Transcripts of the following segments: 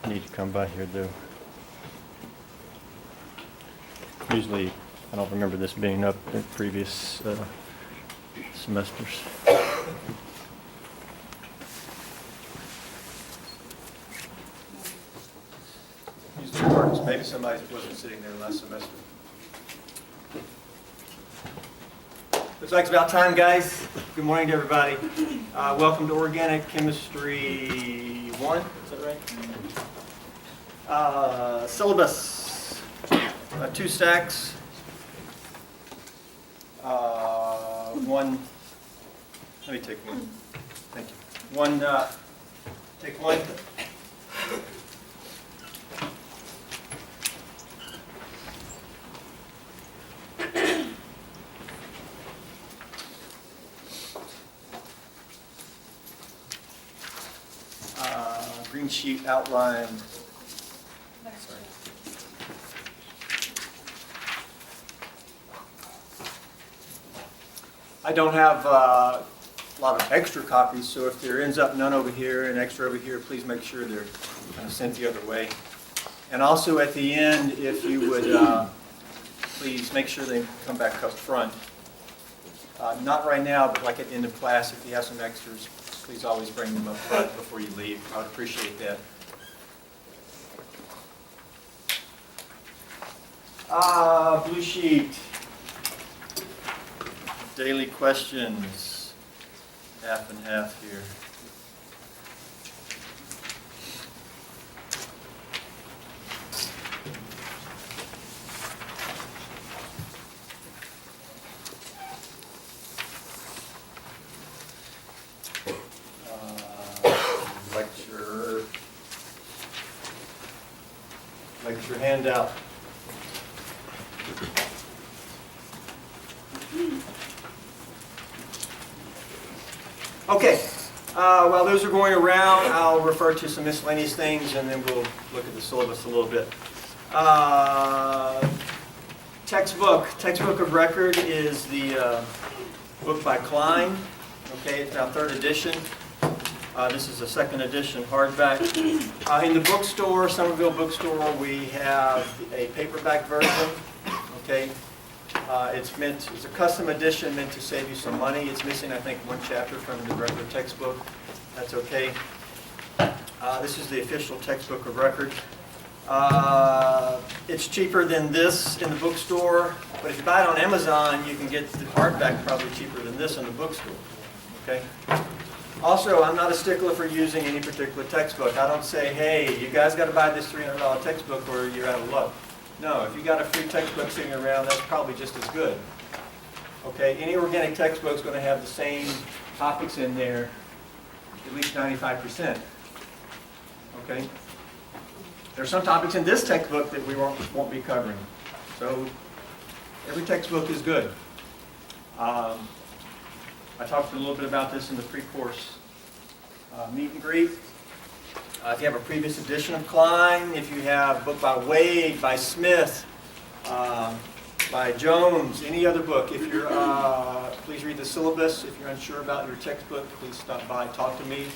need to come by here though. Usually, I don't remember this being up in previous semesters. Usually it works. Maybe somebody wasn't sitting there last semester. Looks like it's about time, guys. Good morning to everybody. Welcome to Organic Chemistry 1. Is that right? Syllabus. 2 stacks. One. Let me take one. Thank you. One. Take one. Green sheet outline. Sorry. I don't have a lot of extra copies, so if there ends up none over here and extra over here, please make sure they're kind of sent the other way. And also at the end, if you would please make sure they come back up front. Not right now, but like at the end of class, if you have some extras, please always bring them up front before you leave. I would appreciate that. Blue sheet. Daily questions. Half and half here. Lecture handout. Okay, while those are going around, I'll refer to some miscellaneous things and then we'll look at the syllabus a little bit. Textbook of record is the book by Klein. Okay, it's now 3rd edition. This is a 2nd edition hardback. In the bookstore, Somerville Bookstore, we have a paperback version. Okay, it's a custom edition meant to save you some money. It's missing, I think, 1 chapter from the regular textbook. That's okay. This is the official textbook of record. It's cheaper than this in the bookstore, but if you buy it on Amazon, you can get the hardback probably cheaper than this in the bookstore. Okay. Also, I'm not a stickler for using any particular textbook. I don't say, hey, you guys got to buy this $300 textbook or you're out of luck. No, if you got a free textbook sitting around, that's probably just as good. Okay, any organic textbook is going to have the same topics in there, at least 95%. Okay, there are some topics in this textbook that we won't be covering. So every textbook is good. I talked a little bit about this in the pre-course meet and greet. If you have a previous edition of Klein, if you have a book by Wade, by Smith, by Jones, any other book, if you're, please read the syllabus. If you're unsure about your textbook, please stop by, talk to me,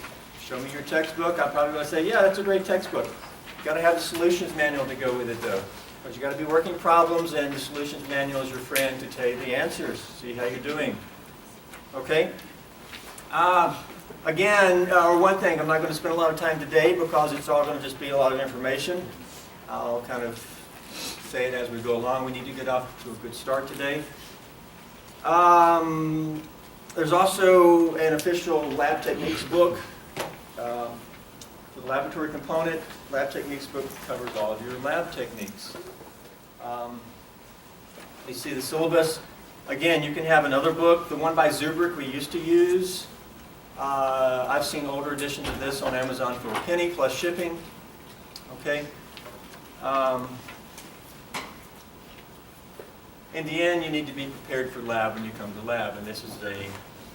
show me your textbook. I'm probably going to say, yeah, that's a great textbook. You've got to have the solutions manual to go with it, though. Because you've got to be working problems, and the solutions manual is your friend to tell you the answers, see how you're doing. Okay? Again, one thing, I'm not going to spend a lot of time today because it's all going to just be a lot of information. I'll kind of say it as we go along. We need to get off to a good start today. There's also an official lab techniques book. For the laboratory component, lab techniques book covers all of your lab techniques. You see the syllabus. Again, you can have another book. The one by Zubrick we used to use. I've seen older editions of this on Amazon for a penny plus shipping. Okay. In the end, you need to be prepared for lab when you come to lab, and this is a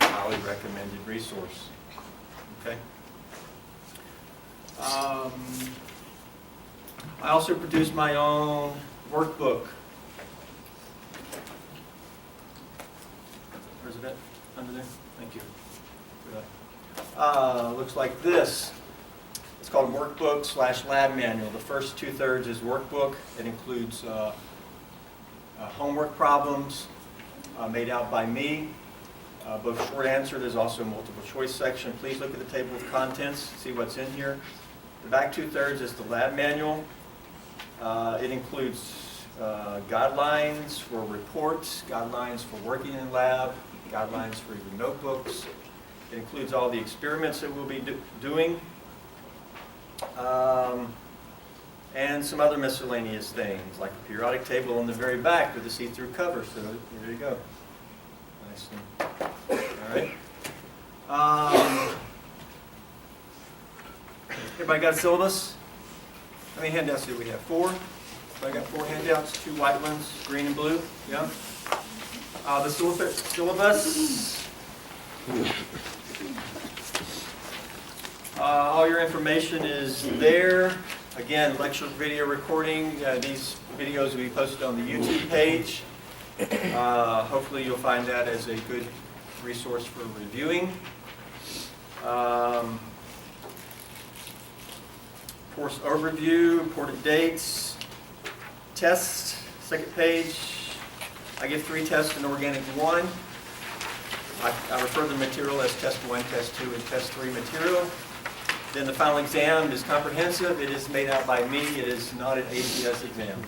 highly recommended resource. Okay. I also produced my own workbook. Where's it at? Under there? Thank you. Looks like this. It's called workbook/lab manual. The first 2/3 is workbook. It includes homework problems made out by me, both short answer. There's also a multiple choice section. Please look at the table of contents, see what's in here. The back 2/3 is the lab manual. It includes guidelines for reports, guidelines for working in lab, guidelines for your notebooks. It includes all the experiments that we'll be doing, and some other miscellaneous things, like a periodic table on the very back with a see-through cover. So there you go. Nice. All right. Everybody got a syllabus? How many handouts do we have? 4? I got 4 handouts, 2 white ones, green and blue. Yeah. The syllabus. All your information is there. Again, lecture video recording. These videos will be posted on the YouTube page. Hopefully you'll find that as a good resource for reviewing. Course overview, important dates, tests, second page. I give 3 tests in Organic 1. I refer to the material as Test 1, Test 2, and Test 3 material. Then the final exam is comprehensive. It is made out by me. It is not an ACS exam.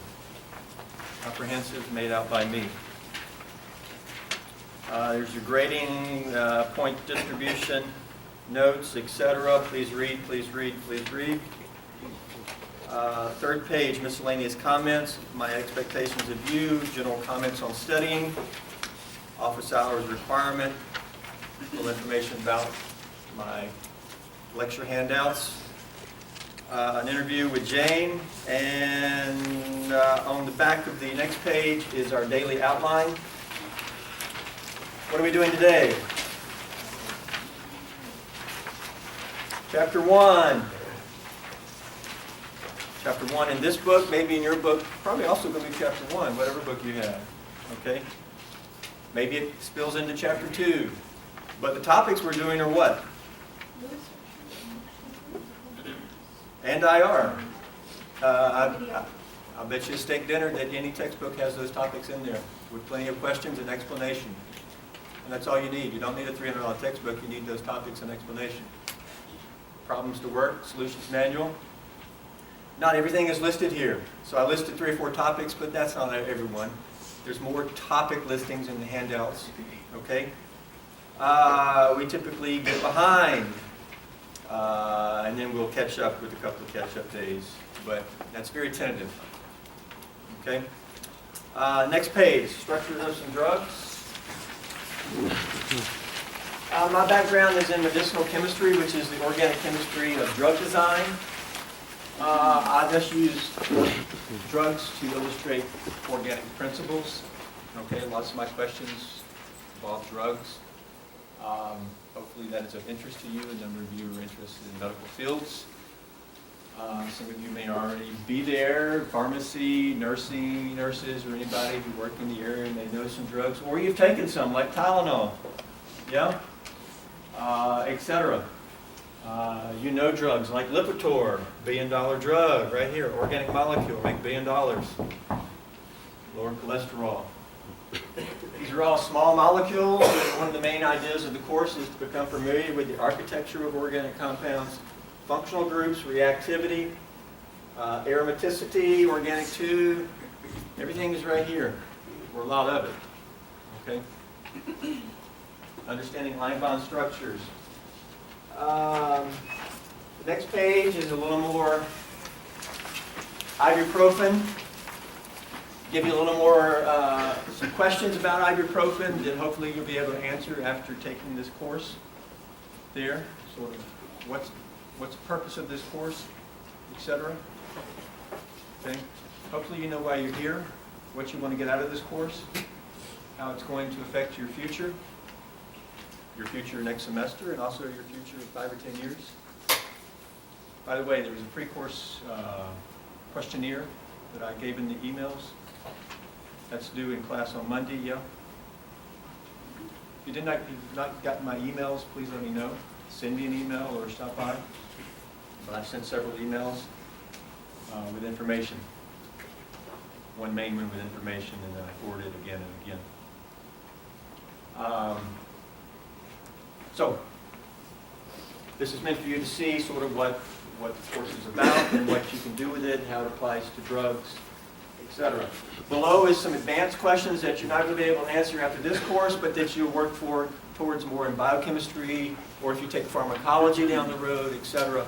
Comprehensive, made out by me. There's your grading, point distribution, notes, etc. Please read, please read, please read. Third page, miscellaneous comments, my expectations of you, general comments on studying, office hours requirement, little information about my lecture handouts, an interview with Jane, and on the back of the next page is our daily outline. What are we doing today? Chapter 1. Chapter 1 in this book, maybe in your book, probably also going to be Chapter 1, whatever book you have. Okay? Maybe it spills into Chapter 2. But the topics we're doing are what? And IR. I'll bet you a steak dinner that any textbook has those topics in there with plenty of questions and explanation. And that's all you need. You don't need a $300 textbook. You need those topics and explanation. Problems to work, solutions manual. Not everything is listed here. So I listed 3 or 4 topics, but that's not everyone. There's more topic listings in the handouts. Okay? We typically get behind. And then we'll catch up with a couple of catch-up days. But that's very tentative. Okay? Next page, structure of some drugs. My background is in medicinal chemistry, which is the organic chemistry of drug design. I just use drugs to illustrate organic principles. Okay, lots of my questions involve drugs. Hopefully that is of interest to you. A number of you are interested in medical fields. Some of you may already be there, pharmacy, nursing, nurses, or anybody who work in the area and they know some drugs, or you've taken some, like Tylenol, yeah, etc. You know drugs like Lipitor, billion-dollar drug, right here, organic molecule, make $1 billion, lower cholesterol. These are all small molecules. One of the main ideas of the course is to become familiar with the architecture of organic compounds, functional groups, reactivity, aromaticity, organic 2. Everything is right here, or a lot of it. Okay? Understanding line bond structures. The next page is a little more ibuprofen. Give you a little more, some questions about ibuprofen that hopefully you'll be able to answer after taking this course. There, sort of, what's the purpose of this course, etc. Okay. Hopefully you know why you're here, what you want to get out of this course, how it's going to affect your future next semester, and also your future 5 or 10 years. By the way, there was a pre-course questionnaire that I gave in the emails. That's due in class on Monday, yeah? If you've not gotten my emails, please let me know. Send me an email or stop by. but I've sent several emails with information. One main one with information, and then I forwarded it again and again. So, this is meant for you to see sort of what the course is about and what you can do with it, how it applies to drugs, etc. Below is some advanced questions that you're not going to be able to answer after this course, but that you'll work towards more in biochemistry, or if you take pharmacology down the road, etc.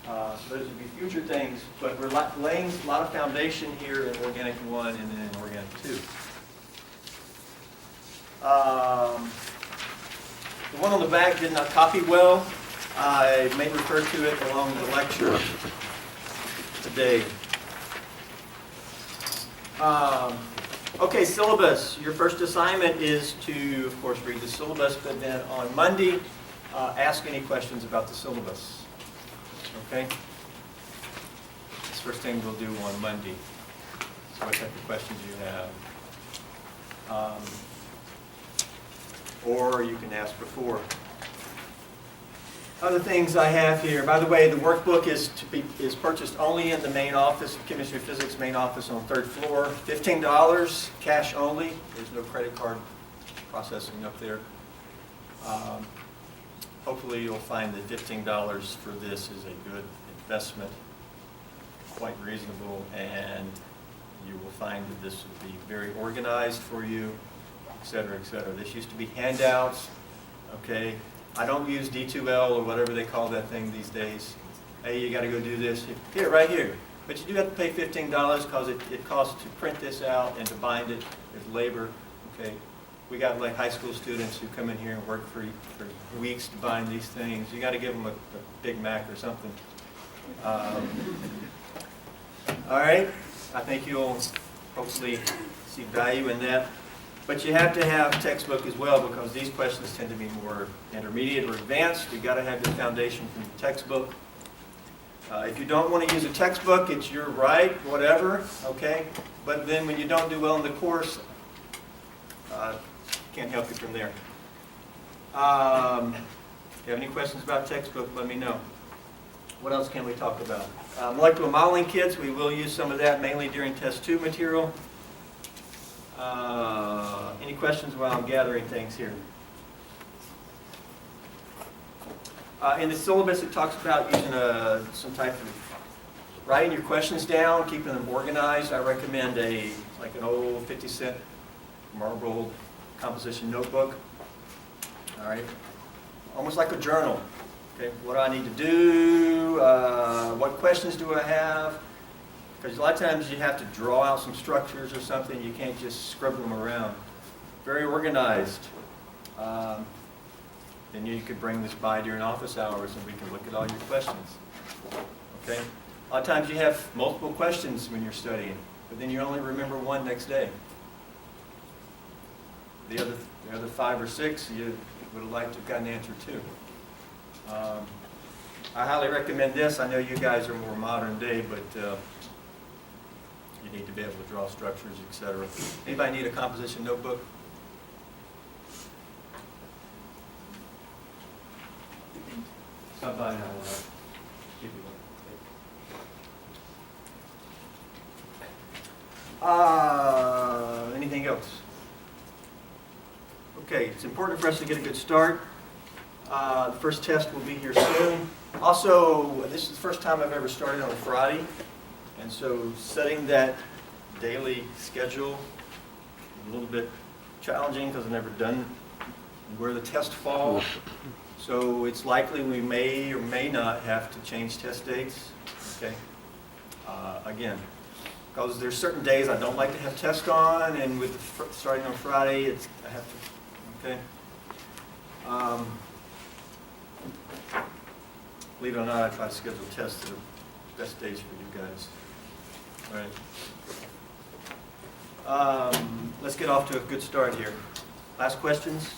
So those would be future things, but we're laying a lot of foundation here in Organic 1 and then in Organic 2. The one on the back did not copy well. I may refer to it along the lecture today. Okay, syllabus. Your first assignment is to, of course, read the syllabus, but then on Monday, ask any questions about the syllabus. Okay? That's the first thing we'll do on Monday. So what type of questions you have. Or you can ask before. Other things I have here. By the way, the workbook is purchased only in the main office, Chemistry Physics main office on the 3rd floor. $15, cash only. There's no credit card processing up there. Hopefully you'll find that $15 for this is a good investment, quite reasonable, and you will find that this will be very organized for you, etc., etc. This used to be handouts, okay? I don't use D2L or whatever they call that thing these days. Hey, you got to go do this. Here, right here. But you do have to pay $15 because it costs to print this out and to bind it. There's labor, okay? We got like high school students who come in here and work for weeks to bind these things. You got to give them a Big Mac or something. All right, I think you'll hopefully see value in that. But you have to have textbook as well because these questions tend to be more intermediate or advanced. You've got to have the foundation from the textbook. If you don't want to use a textbook, it's your right, whatever, okay? But then when you don't do well in the course, can't help you from there. If you have any questions about textbook, let me know. What else can we talk about? Molecular modeling kits, we will use some of that mainly during test 2 material. Any questions while I'm gathering things here? In the syllabus, it talks about using some type of writing your questions down, keeping them organized. I recommend an old 50-cent marbled composition notebook. All right, almost like a journal. Okay, what do I need to do? What questions do I have? Because a lot of times you have to draw out some structures or something. You can't just scribble them around. Very organized. Then you could bring this by during office hours and we can look at all your questions. Okay? A lot of times you have multiple questions when you're studying, but then you only remember one next day. The other 5 or 6 you would have liked to have gotten an answer to. I highly recommend this. I know you guys are more modern day, but you need to be able to draw structures, etc. Anybody need a composition notebook? Stop by now. Give you one. Anything else? Okay, it's important for us to get a good start. The first test will be here soon. Also, this is the first time I've ever started on a Friday, and so setting that daily schedule is a little bit challenging because I've never done where the tests fall. So it's likely we may or may not have to change test dates. Okay. Again, because there's certain days I don't like to have tests on, and with starting on Friday, I have to. Okay. Believe it or not, I try to schedule tests that are best days for you guys. All right. Let's get off to a good start here. Last questions?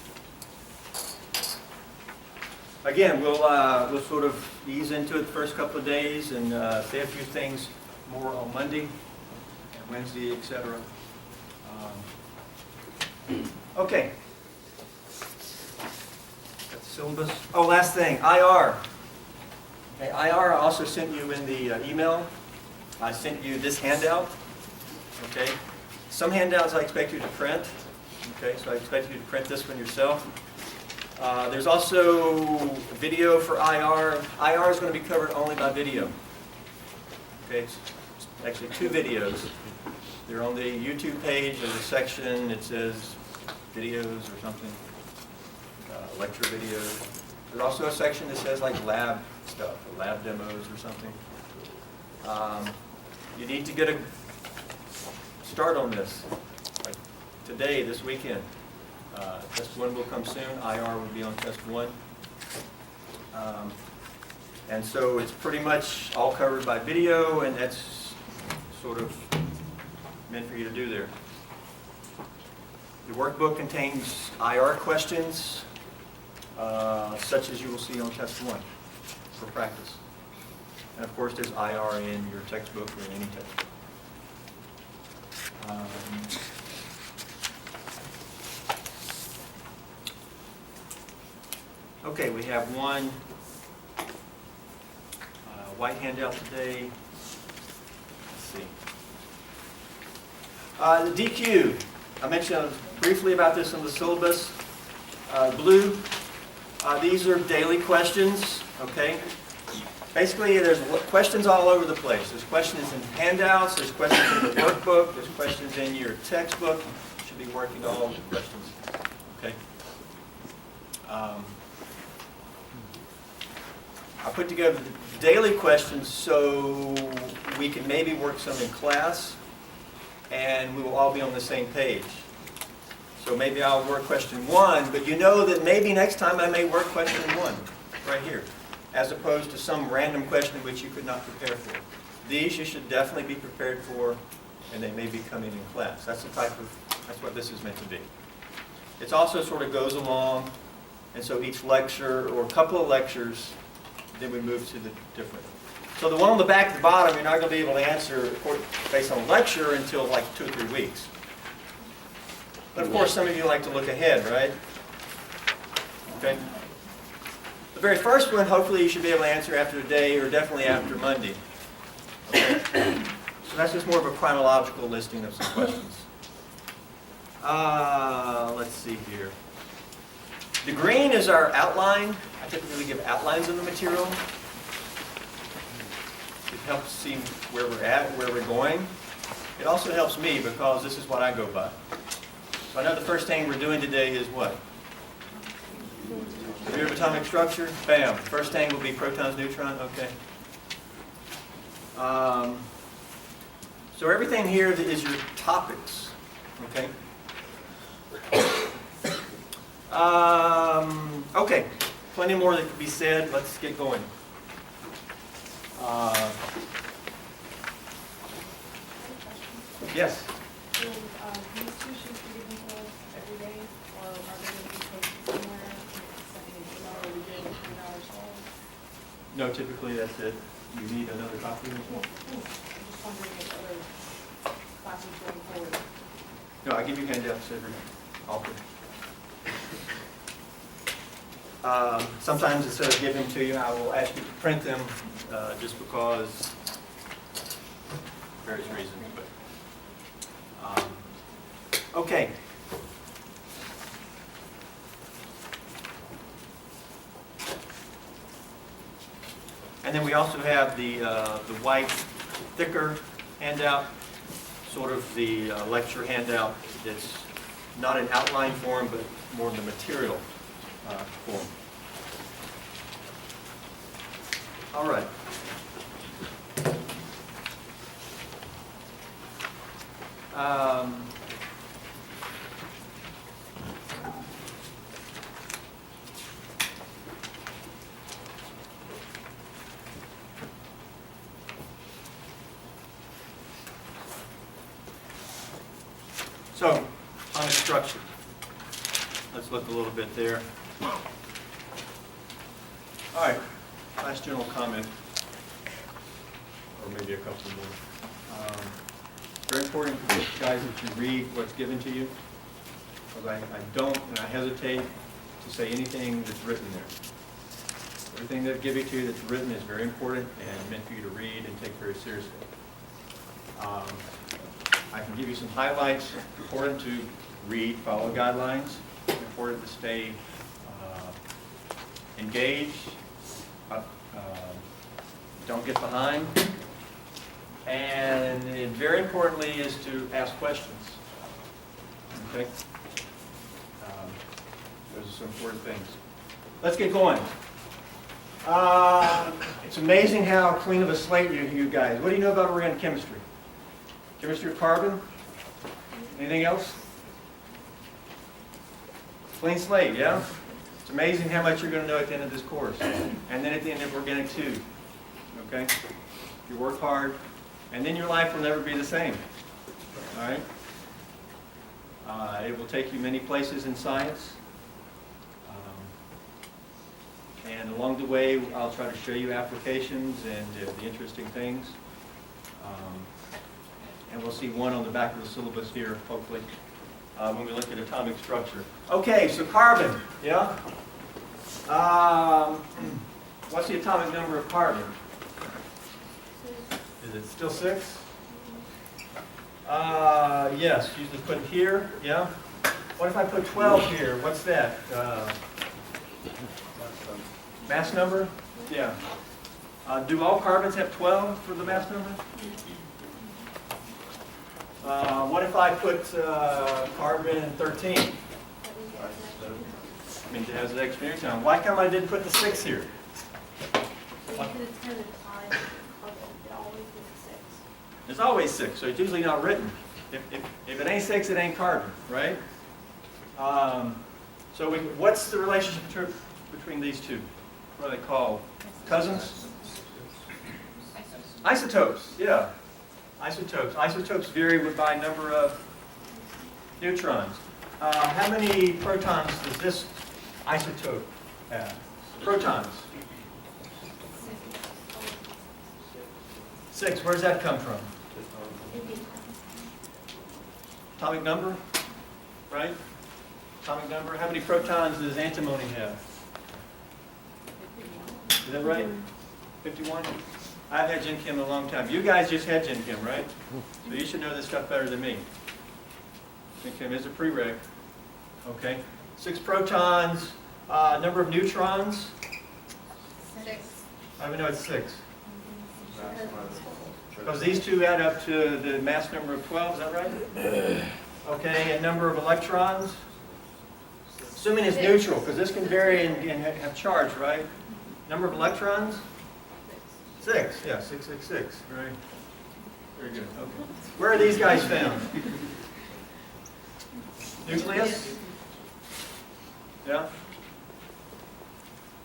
Again, we'll sort of ease into it the first couple of days and say a few things more on Monday and Wednesday, etc. Okay. Got the syllabus. Oh, last thing, IR. Okay, IR, I also sent you in the email. I sent you this handout. Okay, some handouts I expect you to print. Okay, so I expect you to print this one yourself. There's also video for IR. IR is going to be covered only by video. Okay, it's actually 2 videos. They're on the YouTube page. There's a section that says videos or something, lecture videos. There's also a section that says like lab stuff, or lab demos or something. You need to get a start on this, like today, this weekend. Test 1 will come soon. IR will be on test 1. And so it's pretty much all covered by video, and that's sort of meant for you to do there. The workbook contains IR questions, such as you will see on test 1 for practice. And of course, there's IR in your textbook or in any textbook. Okay, we have one white handout today. Let's see. The DQ. I mentioned briefly about this in the syllabus. Blue. These are daily questions. Okay. Basically, there's questions all over the place. There's questions in handouts. There's questions in the workbook. There's questions in your textbook. You should be working all of the questions. Okay. I put together the daily questions so we can maybe work some in class, and we will all be on the same page. So maybe I'll work question 1, but you know that maybe next time I may work question 1 right here, as opposed to some random question which you could not prepare for. These you should definitely be prepared for, and they may be coming in class. That's what this is meant to be. It also sort of goes along, and so each lecture or a couple of lectures, then we move to the different. So the one on the back at the bottom, you're not going to be able to answer based on lecture until like 2 or 3 weeks. But of course, some of you like to look ahead, right? Okay. The very first one, hopefully you should be able to answer after today or definitely after Monday. Okay. So that's just more of a chronological listing of some questions. Let's see here. The green is our outline. I typically give outlines of the material. It helps see where we're at, where we're going. It also helps me because this is what I go by. So I know the first thing we're doing today is what? Theory of atomic structure. Bam. First thing will be protons, neutrons. Okay. So everything here is your topics. Okay. Okay, plenty more that could be said. Let's get going. Yes? Will these 2 sheets be given to us every day, or are they going to be posted somewhere? Sending an email, or we do it between ourselves? No, typically that's it. You need another copy as well? I'm just wondering if other classes going forward. No, I give you handouts every often. Sometimes instead of giving them to you, I will ask you to print them just because various reasons. But okay. And then we also have the white, thicker handout, sort of the lecture handout that's not in outline form, but more in the material form. All right. So, on the structure, let's look a little bit there. All right, last general comment, or maybe a couple more. Very important, guys, that you read what's given to you, because I don't, and I hesitate to say anything that's written there. Everything they give to you that's written is very important and meant for you to read and take very seriously. I can give you some highlights. Important to read, follow guidelines. Important to stay engaged. Don't get behind. And very importantly is to ask questions. Okay? Those are some important things. Let's get going. It's amazing how clean of a slate you guys. What do you know about organic chemistry? Chemistry of carbon? Anything else? Clean slate, yeah? It's amazing how much you're going to know at the end of this course. And then at the end of organic too. Okay? You work hard, and then your life will never be the same. All right? It will take you many places in science. And along the way, I'll try to show you applications and the interesting things. And we'll see one on the back of the syllabus here, hopefully, when we look at atomic structure. Okay, so carbon, yeah? What's the atomic number of carbon? Is it still 6? Yes, usually put it here, yeah? What if I put 12 here? What's that? Mass number? Yeah. Do all carbons have 12 for the mass number? What if I put carbon 13? I mean, it has an extra neutron. Why come I didn't put the 6 here? It's always 6, so it's usually not written. If it ain't 6, it ain't carbon, right? So what's the relationship between these two? What are they called? Cousins? Isotopes, yeah. Isotopes. Isotopes vary by number of neutrons. How many protons does this isotope have? Protons. 6. Where does that come from? Atomic number, right? Atomic number. How many protons does antimony have? Is that right? 51? I've had Gen Chem a long time. You guys just had Gen Chem, right? So you should know this stuff better than me. Gen Chem is a prereq. Okay. 6 protons. Number of neutrons? 6. How do we know it's 6? Because these two add up to the mass number of 12, is that right? Okay, and number of electrons? Assuming it's neutral, because this can vary and have charge, right? Number of electrons? 6, yeah, 666, right? Very good, okay. Where are these guys found? Nucleus? Yeah?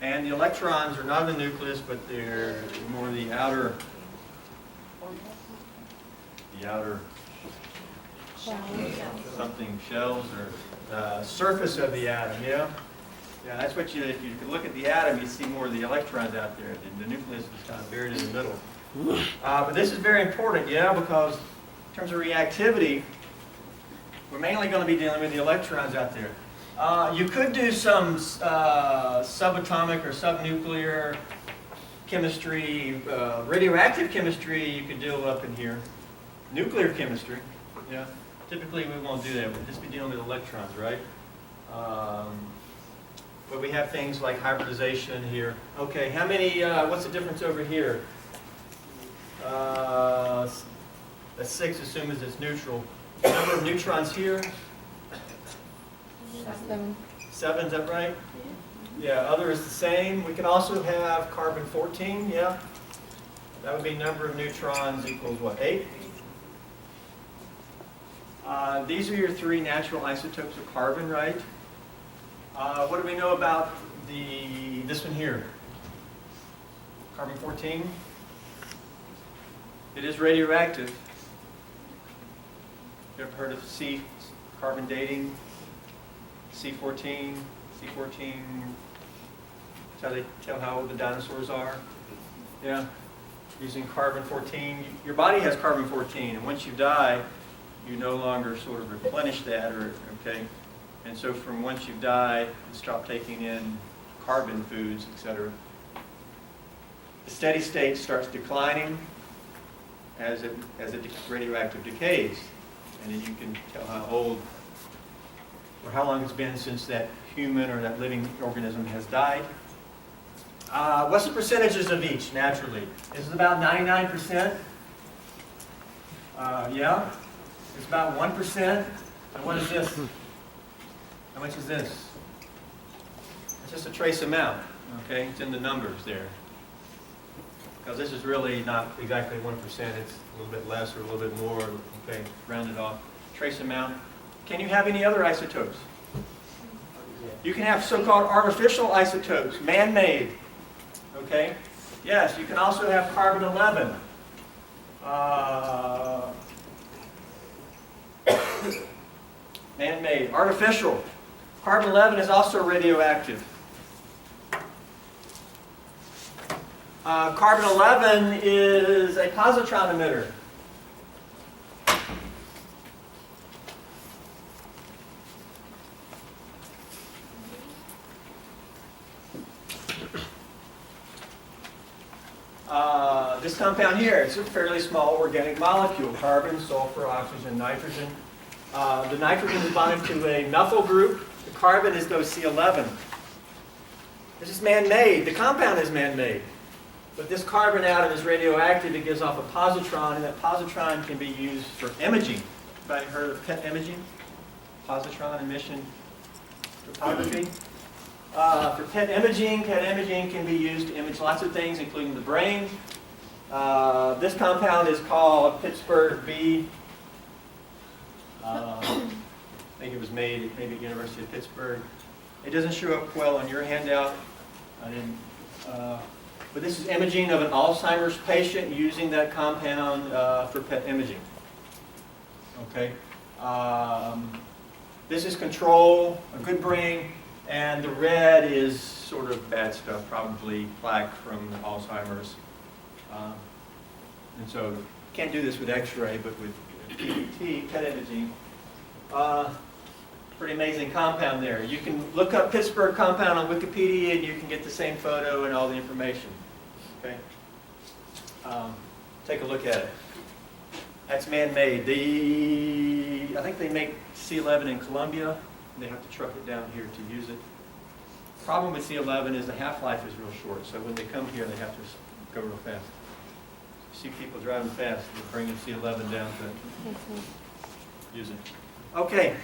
And the electrons are not in the nucleus, but they're more the outer something, shells or surface of the atom, yeah? Yeah, that's what if you could look at the atom, you see more of the electrons out there. The nucleus is kind of buried in the middle. But this is very important, yeah, because in terms of reactivity, we're mainly going to be dealing with the electrons out there. You could do some subatomic or subnuclear chemistry, radioactive chemistry you could deal up in here. Nuclear chemistry, yeah. Typically we won't do that, we'll just be dealing with electrons, right? But we have things like hybridization here. Okay, how many, what's the difference over here? That's 6, assuming it's neutral. Number of neutrons here? 7. 7, is that right? Yeah, other is the same. We can also have carbon 14, yeah? That would be number of neutrons equals what, 8? These are your 3 natural isotopes of carbon, right? What do we know about this one here? Carbon 14? It is radioactive. You ever heard of carbon dating? C14, C14, they tell how old the dinosaurs are. Yeah, using carbon 14. Your body has carbon 14, and once you die, you no longer sort of replenish that, okay? And so from once you die, you stop taking in carbon foods, etc. The steady state starts declining as radioactive decays. And then you can tell how old or how long it's been since that human or that living organism has died. What's the percentages of each, naturally? Is it about 99%? Yeah. It's about 1%. And what is this? How much is this? It's just a trace amount, okay? It's in the numbers there. Because this is really not exactly 1%. It's a little bit less or a little bit more, okay? Rounded off. Trace amount. Can you have any other isotopes? You can have so-called artificial isotopes, man-made. Okay? Yes, you can also have carbon-11. Man-made. Artificial. Carbon-11 is also radioactive. Carbon-11 is a positron emitter. This compound here, it's a fairly small organic molecule, carbon, sulfur, oxygen, nitrogen. The nitrogen is bonded to a methyl group. The carbon is those C11. This is man-made. The compound is man-made. But this carbon out is radioactive. It gives off a positron, and that positron can be used for imaging. Anybody heard of PET imaging? Positron emission photography. For PET imaging can be used to image lots of things, including the brain. This compound is called Pittsburgh B. I think it was made at maybe University of Pittsburgh. It doesn't show up well on your handout. But this is imaging of an Alzheimer's patient using that compound for PET imaging. Okay. This is control, a good brain, and the red is sort of bad stuff, probably plaque from Alzheimer's. And so can't do this with X-ray, but with PET imaging. Pretty amazing compound there. You can look up Pittsburgh compound on Wikipedia, and you can get the same photo and all the information. Okay. Take a look at it. That's man-made. I think they make C11 in Colombia. They have to truck it down here to use it. Problem with C11 is the half-life is real short, so when they come here, they have to go real fast. You see people driving fast, they're bringing C11 down to use it. Okay.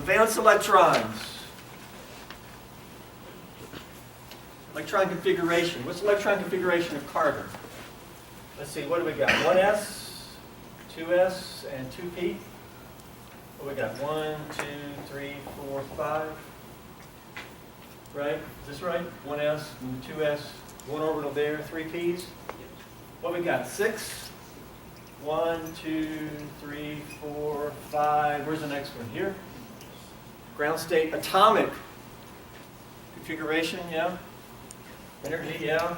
Valence electrons. Electron configuration. What's the electron configuration of carbon? Let's see, what do we got? 1s, 2s, and 2p. What we got? 1, 2, 3, 4, 5. Right? Is this right? 1s and 2s. One orbital there, 3 p's. What we got? 6. 1, 2, 3, 4, 5. Where's the next one? Here. Ground state atomic configuration, yeah. Energy, yeah.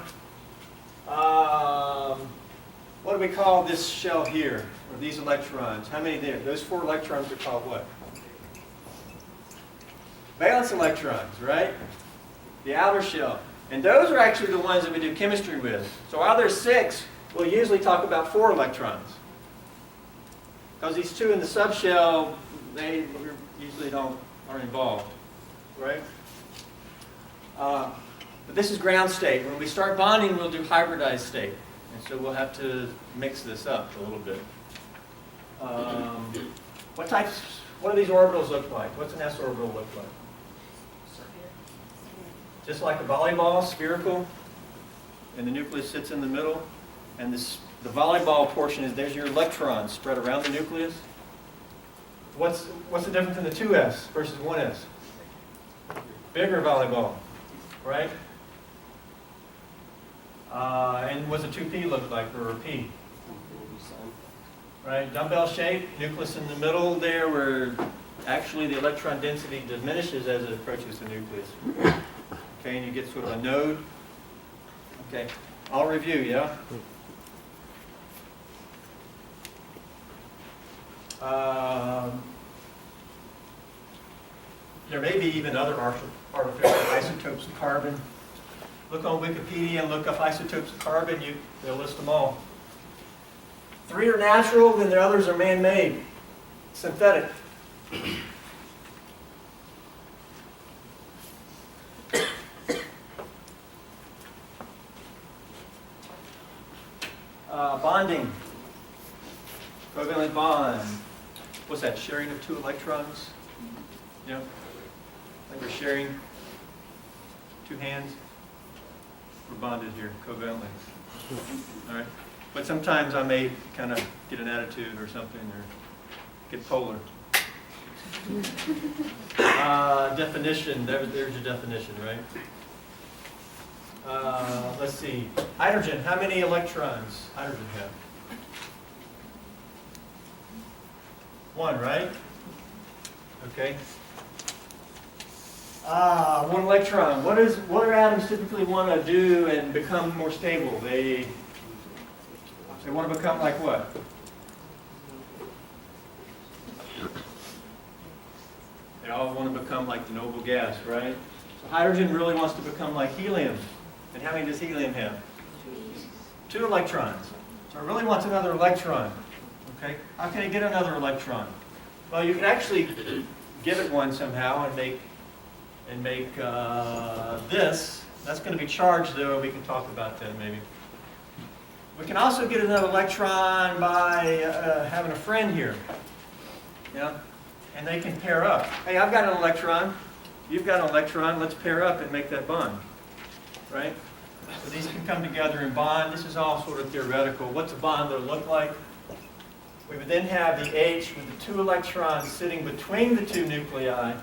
What do we call this shell here, or these electrons? How many there? Those 4 electrons are called what? Valence electrons, right? The outer shell. And those are actually the ones that we do chemistry with. So while there's 6, we'll usually talk about 4 electrons. Because these 2 in the subshell, they usually aren't involved, right? But this is ground state. When we start bonding, we'll do hybridized state. And so we'll have to mix this up a little bit. What do these orbitals look like? What's an s orbital look like? Just like a volleyball, spherical, and the nucleus sits in the middle. And the volleyball portion is, there's your electrons spread around the nucleus. What's the difference in the 2s versus 1s? Bigger volleyball, right? And what's a 2p look like, or a p? Right, dumbbell shape, nucleus in the middle there, where actually the electron density diminishes as it approaches the nucleus. Okay, and you get sort of a node. Okay, I'll review, yeah? There may be even other artificial isotopes of carbon. Look on Wikipedia and look up isotopes of carbon, they'll list them all. 3 are natural, then the others are man-made, synthetic. Bonding, covalent bond. What's that, sharing of 2 electrons? Yeah, like we're sharing 2 hands. We're bonded here, covalently. All right, but sometimes I may kind of get an attitude or something, or get polar. Definition, there's your definition, right? Let's see, hydrogen, how many electrons hydrogen have? 1, right? Okay. 1 electron. What do atoms typically want to do and become more stable? They want to become like what? They all want to become like the noble gas, right? So hydrogen really wants to become like helium. And how many does helium have? 2 electrons. So it really wants another electron. Okay? How can it get another electron? Well, you can actually give it one somehow and make this. That's going to be charged, though. We can talk about that maybe. We can also get another electron by having a friend here. Yeah? And they can pair up. Hey, I've got an electron. You've got an electron. Let's pair up and make that bond. Right? So these can come together and bond. This is all sort of theoretical. What's a bond going to look like? We would then have the H with the 2 electrons sitting between the 2 nuclei.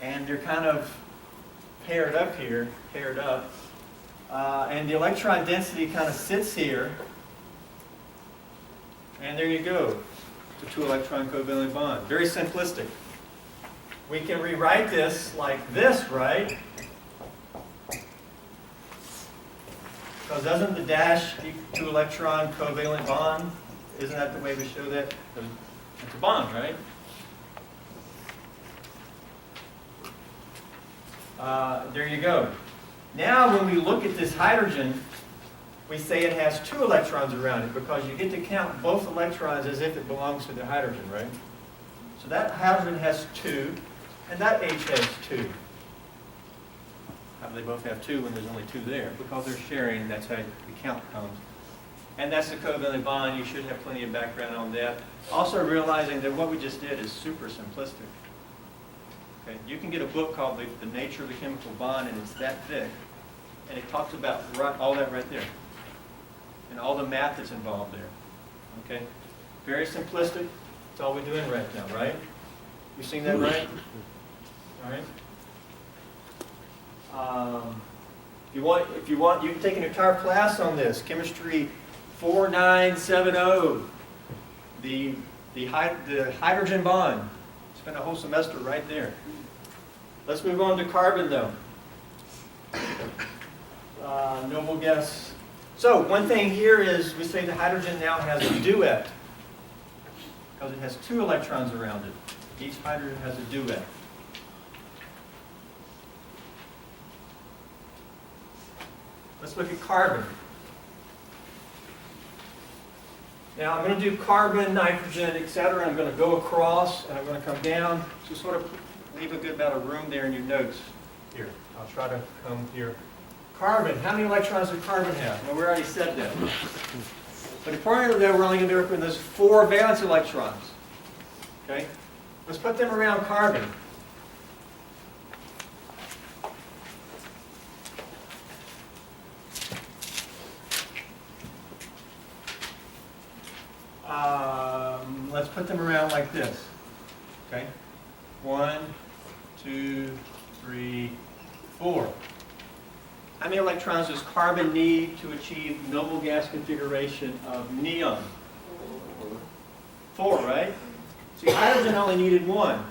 And they're kind of paired up here, paired up. And the electron density kind of sits here. And there you go. It's a 2 electron covalent bond. Very simplistic. We can rewrite this like this, right? Because doesn't the dash equal 2 electron covalent bond? Isn't that the way we show that? It's a bond, right? There you go. Now when we look at this hydrogen, we say it has 2 electrons around it because you get to count both electrons as if it belongs to the hydrogen, right? So that hydrogen has 2, and that H has 2. How do they both have 2 when there's only 2 there? Because they're sharing, that's how the count comes. And that's the covalent bond. You should have plenty of background on that. Also realizing that what we just did is super simplistic. Okay? You can get a book called The Nature of the Chemical Bond, and it's that thick. And it talks about all that right there. And all the math that's involved there. Okay? Very simplistic. That's all we're doing right now, right? You seen that right? All right? If you want, you can take an entire class on this. Chemistry 4970. The hydrogen bond. Spend a whole semester right there. Let's move on to carbon, though. Noble gas. So one thing here is we say the hydrogen now has a duet because it has 2 electrons around it. Each hydrogen has a duet. Let's look at carbon. Now I'm going to do carbon, nitrogen, etc. I'm going to go across and I'm going to come down. So sort of leave a good amount of room there in your notes. Here, I'll try to come here. Carbon, how many electrons does carbon have? Well, we already said that. But importantly, though, we're only going to be working with those 4 valence electrons. Okay? Let's put them around carbon. Let's put them around like this. Okay? 1, 2, 3, 4. How many electrons does carbon need to achieve noble gas configuration of neon? 4, right? See, hydrogen only needed 1.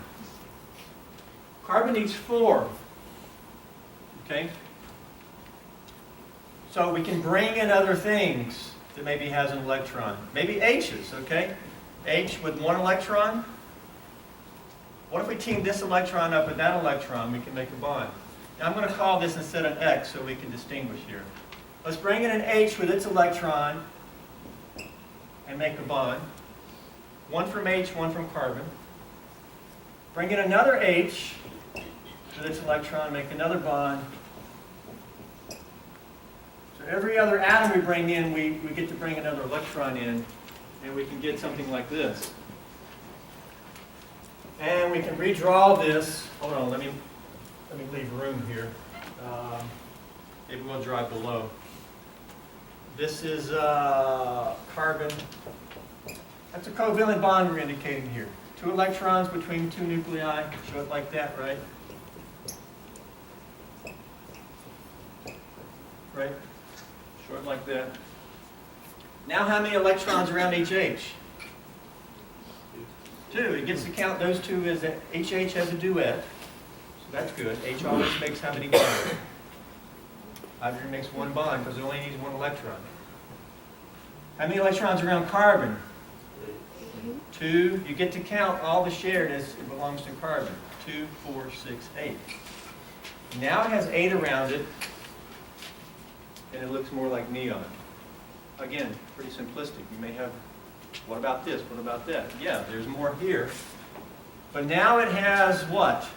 Carbon needs 4. Okay? So we can bring in other things that maybe has an electron. Maybe H's, okay? H with 1 electron. What if we team this electron up with that electron? We can make a bond. Now I'm going to call this instead an X so we can distinguish here. Let's bring in an H with its electron and make a bond. One from H, one from carbon. Bring in another H with its electron, make another bond. So every other atom we bring in, we get to bring another electron in, and we can get something like this. And we can redraw this. Hold on, let me leave room here. Maybe we'll draw it below. This is carbon. That's a covalent bond we're indicating here. 2 electrons between 2 nuclei. Show it like that, right? Right? Show it like that. Now how many electrons around HH? 2. It gets to count those 2 as HH has a duet. So that's good. H always makes how many bonds? Hydrogen makes 1 bond because it only needs 1 electron. How many electrons around carbon? 2. You get to count all the shared as it belongs to carbon. 2, 4, 6, 8. Now it has 8 around it, and it looks more like neon. Again, pretty simplistic. You may have, what about this? What about that? Yeah, there's more here. But now it has what?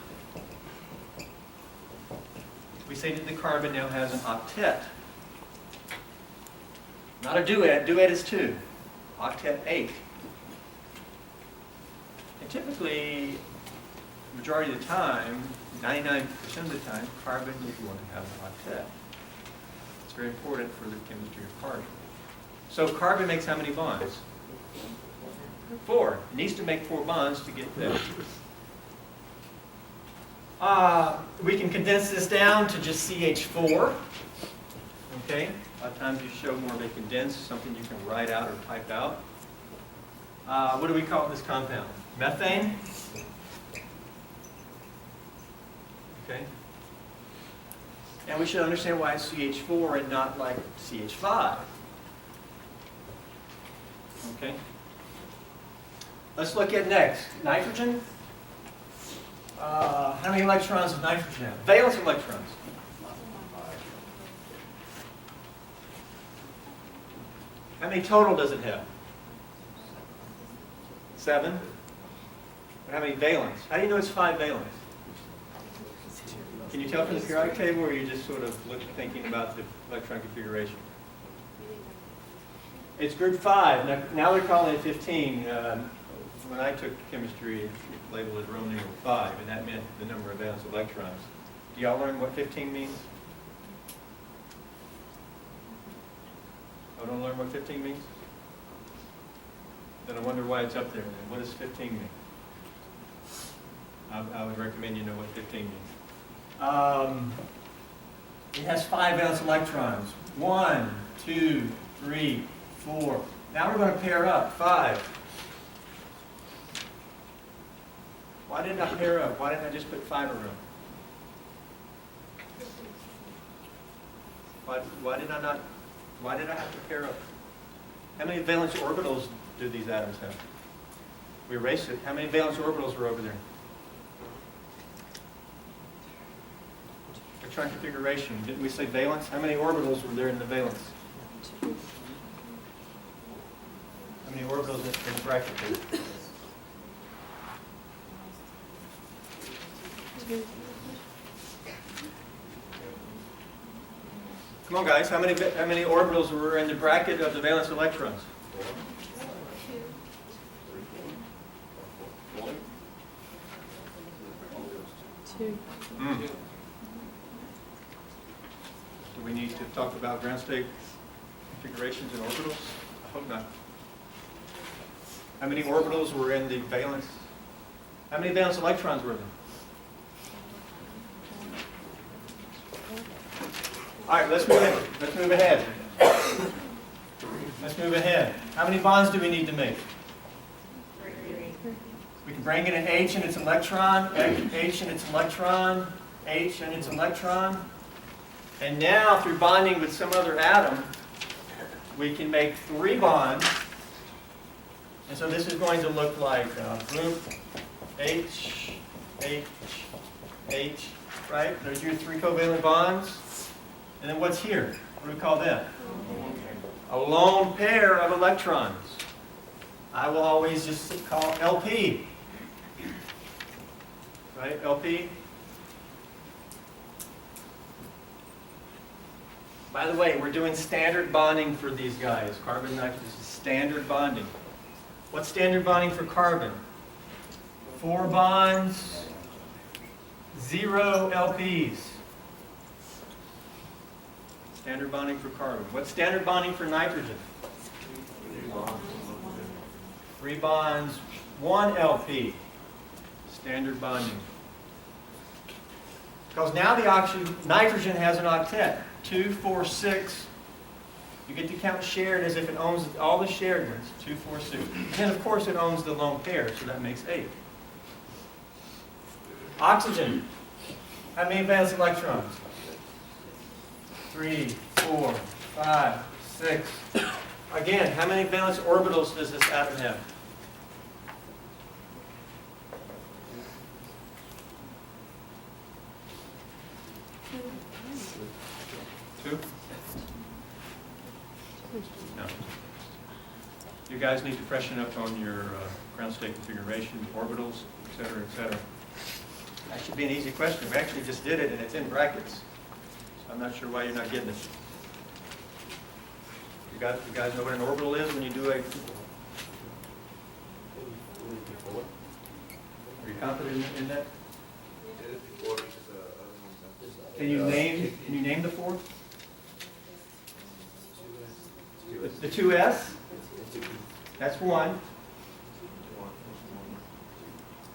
We say that the carbon now has an octet. Not a duet. Duet is 2. Octet 8. And typically, majority of the time, 99% of the time, carbon is going to have an octet. It's very important for the chemistry of carbon. So carbon makes how many bonds? 4. It needs to make 4 bonds to get there. We can condense this down to just CH4. Okay? A lot of times you show more of a condensed, something you can write out or type out. What do we call this compound? Methane? Okay? And we should understand why it's CH4 and not like CH5. Okay? Let's look at next. Nitrogen. How many electrons does nitrogen have? Valence electrons. How many total does it have? 7. But how many valence? How do you know it's 5 valence? Can you tell from the periodic table, or are you just sort of thinking about the electron configuration? It's group 5. Now they're calling it 15. When I took chemistry, it labeled it Roman numeral 5, and that meant the number of valence electrons. Do y'all learn what 15 means? I don't learn what 15 means? Then I wonder why it's up there. Then what does 15 mean? I would recommend you know what 15 means. It has 5 valence electrons. 1, 2, 3, 4. Now we're going to pair up. 5. Why didn't I pair up? Why didn't I just put 5 around? Why did I have to pair up? How many valence orbitals do these atoms have? We erased it. How many valence orbitals were over there? Electron configuration. Didn't we say valence? How many orbitals were there in the valence? How many orbitals in the bracket there? Come on, guys. How many orbitals were in the bracket of the valence electrons? 2. Do we need to talk about ground state configurations and orbitals? I hope not. How many orbitals were in the valence? How many valence electrons were there? All right, let's move ahead. Let's move ahead. How many bonds do we need to make? We can bring in an H and its electron, H and its electron, H and its electron. And now, through bonding with some other atom, we can make 3 bonds. And so this is going to look like group H, H, H, right? There's your 3 covalent bonds. And then what's here? What do we call that? A lone pair of electrons. I will always just call LP. Right, LP? By the way, we're doing standard bonding for these guys. Carbon, nitrogen, this is standard bonding. What's standard bonding for carbon? 4 bonds, 0 LPs. Standard bonding for carbon. What's standard bonding for nitrogen? 3 bonds, 1 LP. Standard bonding. Because now the nitrogen has an octet. 2, 4, 6. You get to count shared as if it owns all the shared ones. 2, 4, 6. And then of course it owns the lone pair, so that makes 8. Oxygen. How many valence electrons? 3, 4, 5, 6. Again, how many valence orbitals does this atom have? 2? No. You guys need to freshen up on your ground state configuration, orbitals, etc., etc. That should be an easy question. We actually just did it, and it's in brackets. So I'm not sure why you're not getting it. You guys know what an orbital is when you do a... Are you confident in that? Can you name the 4? The 2s? That's 1.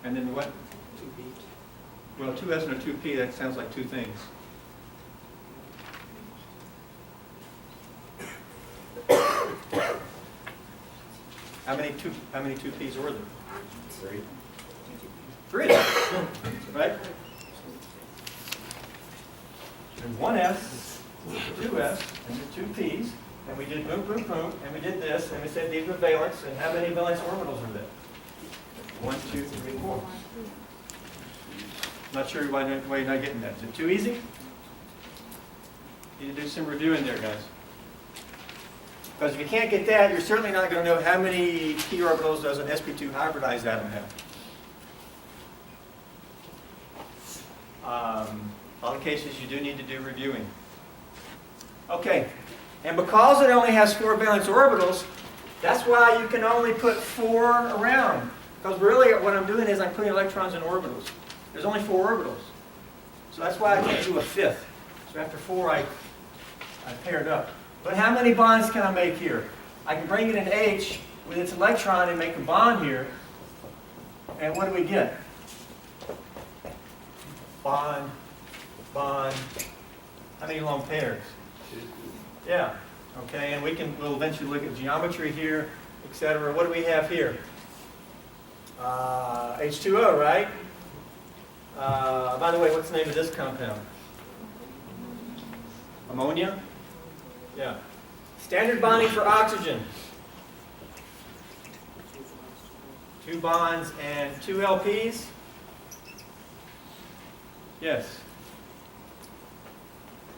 And then what? 2p. Well, 2s and a 2p, that sounds like 2 things. How many 2p's were there? 3. 3, right? There's 1s, 2s, and the 2 p's, and we did boom, boom, boom, and we did this, and we said these were valence, and how many valence orbitals are there? 1, 2, 3, 4. Not sure why you're not getting that. Is it too easy? Need to do some reviewing there, guys. Because if you can't get that, you're certainly not going to know how many p orbitals does an sp2 hybridized atom have. A lot of cases you do need to do reviewing. Okay, and because it only has 4 valence orbitals, that's why you can only put 4 around. Because really what I'm doing is I'm putting electrons in orbitals. There's only 4 orbitals. So that's why I can't do a 5th. So after 4 I paired up. But how many bonds can I make here? I can bring it in H with its electron and make a bond here. And what do we get? Bond, bond. How many lone pairs? 2. Yeah. Okay, and we'll eventually look at geometry here, etc. What do we have here? H2O, right? By the way, what's the name of this compound? Ammonia? Yeah. Standard bonding for oxygen. 2 bonds and 2 LPs? Yes.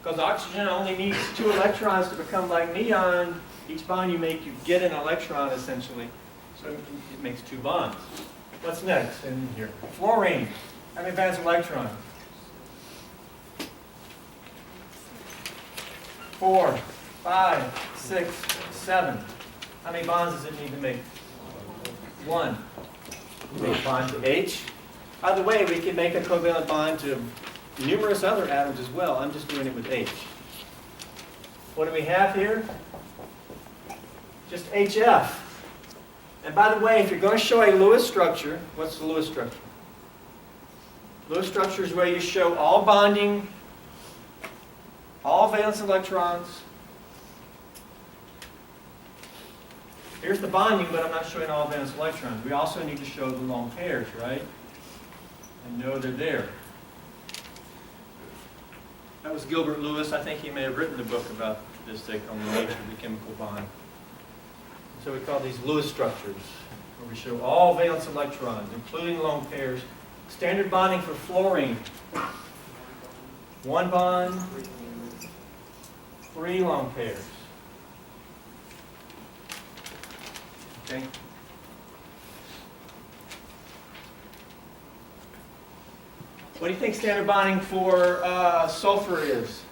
Because oxygen only needs 2 electrons to become like neon. Each bond you make, you get an electron essentially. So it makes 2 bonds. What's next in here? Fluorine. How many valence electrons? 4, 5, 6, 7. How many bonds does it need to make? 1. Make bond to H. By the way, we can make a covalent bond to numerous other atoms as well. I'm just doing it with H. What do we have here? Just HF. And by the way, if you're going to show a Lewis structure, what's the Lewis structure? Lewis structure is where you show all bonding, all valence electrons. Here's the bonding, but I'm not showing all valence electrons. We also need to show the lone pairs, right? And know they're there. That was Gilbert Lewis. I think he may have written a book about this thing on the nature of the chemical bond. So we call these Lewis structures, where we show all valence electrons, including lone pairs. Standard bonding for fluorine. 1 bond, 3 lone pairs. Okay? What do you think standard bonding for sulfur is?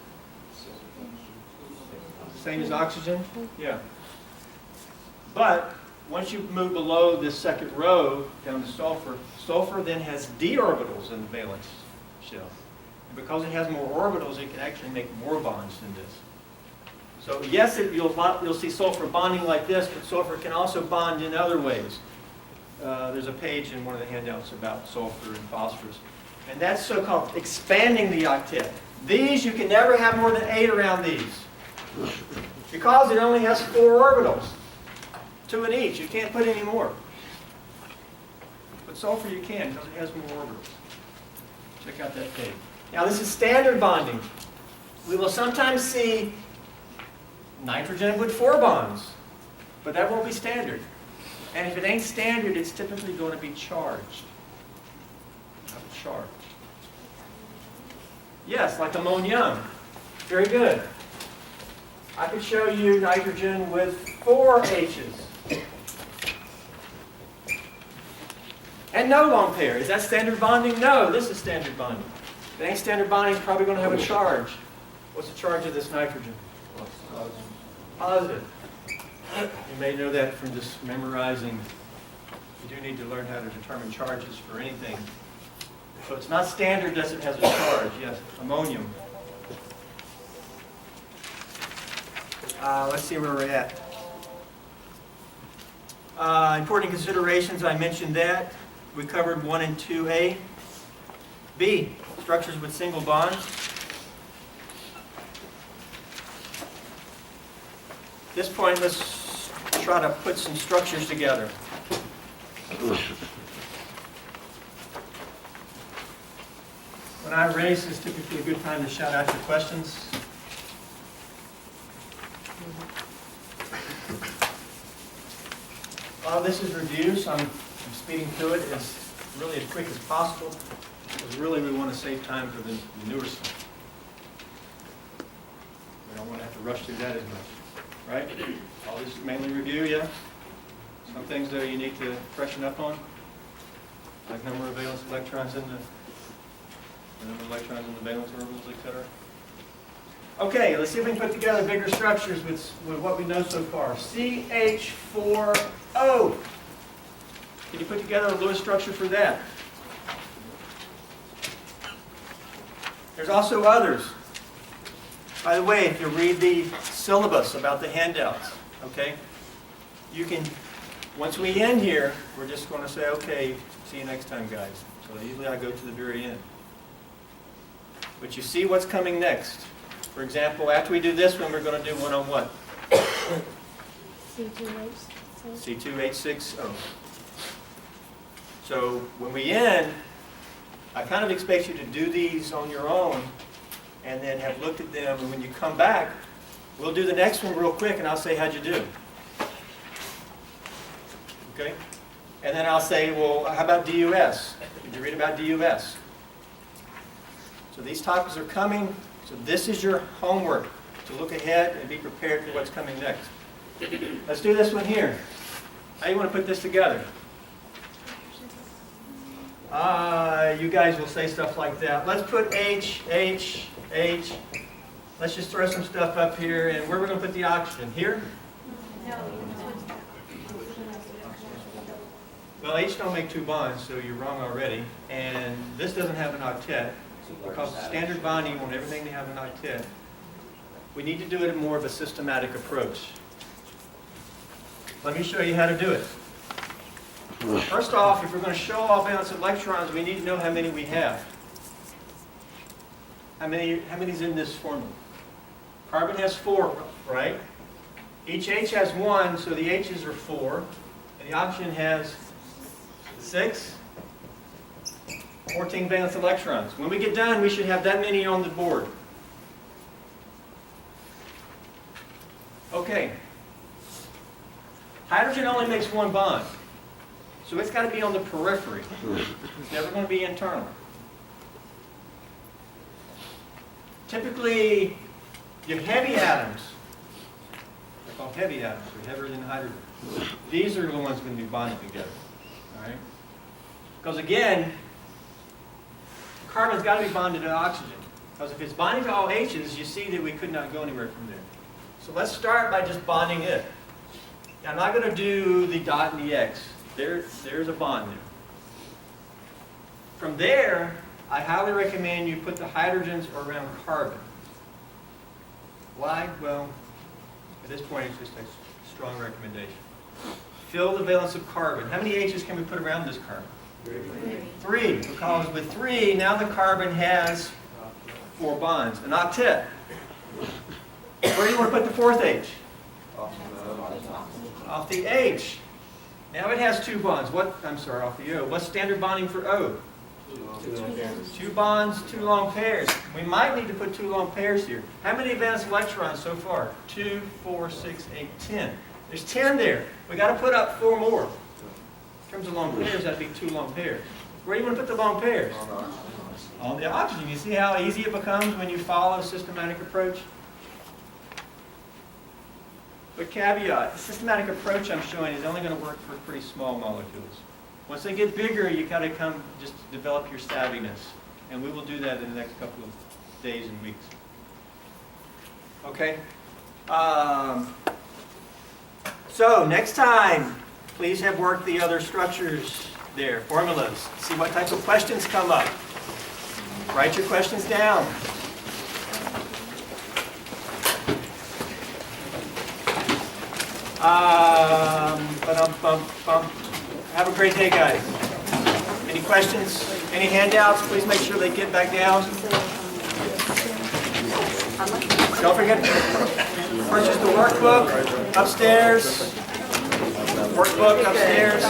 Same as oxygen? Yeah. But once you move below this second row down to sulfur, sulfur then has d orbitals in the valence shell. And because it has more orbitals, it can actually make more bonds than this. So yes, you'll see sulfur bonding like this, but sulfur can also bond in other ways. There's a page in one of the handouts about sulfur and phosphorus. And that's so-called expanding the octet. These, you can never have more than 8 around these. Because it only has 4 orbitals. 2 in each. You can't put any more. But sulfur you can because it has more orbitals. Check out that page. Now this is standard bonding. We will sometimes see nitrogen with 4 bonds. But that won't be standard. And if it ain't standard, it's typically going to be charged. Charge. Yes, like ammonium. Very good. I could show you nitrogen with 4 H's. And no lone pair. Is that standard bonding? No, this is standard bonding. If it ain't standard bonding, it's probably going to have a charge. What's the charge of this nitrogen? Positive. You may know that from just memorizing. You do need to learn how to determine charges for anything. So it's not standard unless it has a charge. Yes, ammonium. Let's see where we're at. Important considerations, I mentioned that. We covered 1 and 2A. B, structures with single bonds. At this point, let's try to put some structures together. When I race is typically a good time to shout out your questions. This is review, so I'm speeding through it as really as quick as possible, because really we want to save time for the newer stuff. We don't want to have to rush through that as much, right? All this is mainly review, yeah? Some things that you need to freshen up on, like number of valence electrons in the number of electrons in the valence orbitals, etc. Okay, let's see if we can put together bigger structures with what we know so far. CH4O. Can you put together a Lewis structure for that? There's also others. By the way, if you read the syllabus about the handouts, okay, you can, once we end here, we're just going to say, okay, see you next time, guys. So usually I go to the very end. But you see what's coming next. For example, after we do this one, we're going to do one on what? C2H6O. So when we end, I kind of expect you to do these on your own and then have looked at them. And when you come back, we'll do the next one real quick and I'll say, how'd you do? Okay? And then I'll say, well, how about DUS? Did you read about DUS? So these topics are coming. So this is your homework, to look ahead and be prepared for what's coming next. Let's do this one here. How do you want to put this together? You guys will say stuff like that. Let's put H, H, H. Let's just throw some stuff up here. And where are we going to put the oxygen? Here? Well, H don't make 2 bonds, so you're wrong already. And this doesn't have an octet. Because standard bonding, you want everything to have an octet. We need to do it in more of a systematic approach. Let me show you how to do it. First off, if we're going to show all valence electrons, we need to know how many we have. How many's in this formula? Carbon has 4, right? Each H has 1, so the H's are 4. And the oxygen has 6. 14 valence electrons. When we get done, we should have that many on the board. Okay. Hydrogen only makes 1 bond. So it's got to be on the periphery. It's never going to be internal. Typically, your heavy atoms, they're called heavy atoms, they're heavier than hydrogen. These are the ones going to be bonded together, all right? Because again, carbon's got to be bonded to oxygen. Because if it's bonding to all H's, you see that we could not go anywhere from there. So let's start by just bonding it. Now, I'm not going to do the dot and the X. There's a bond there. From there, I highly recommend you put the hydrogens around carbon. Why? Well, at this point, it's just a strong recommendation. Fill the valence of carbon. How many H's can we put around this carbon? 3. Because with 3, now the carbon has 4 bonds, an octet. Where do you want to put the 4th H? Off the H. Now it has 2 bonds. Off the O. What's standard bonding for O? 2 bonds, 2 long pairs. We might need to put 2 long pairs here. How many valence electrons so far? 2, 4, 6, 8, 10. There's 10 there. We got to put up 4 more. In terms of long pairs, that'd be 2 long pairs. Where do you want to put the long pairs? On the oxygen. You see how easy it becomes when you follow a systematic approach? But caveat, the systematic approach I'm showing is only going to work for pretty small molecules. Once they get bigger, you got to just develop your savviness. And we will do that in the next couple of days and weeks. Okay? So, next time, please have worked the other structures there, formulas. See what types of questions come up. Write your questions down. Have a great day, guys. Any questions? Any handouts? Please make sure they get back down. Don't forget to purchase the workbook upstairs. Workbook upstairs.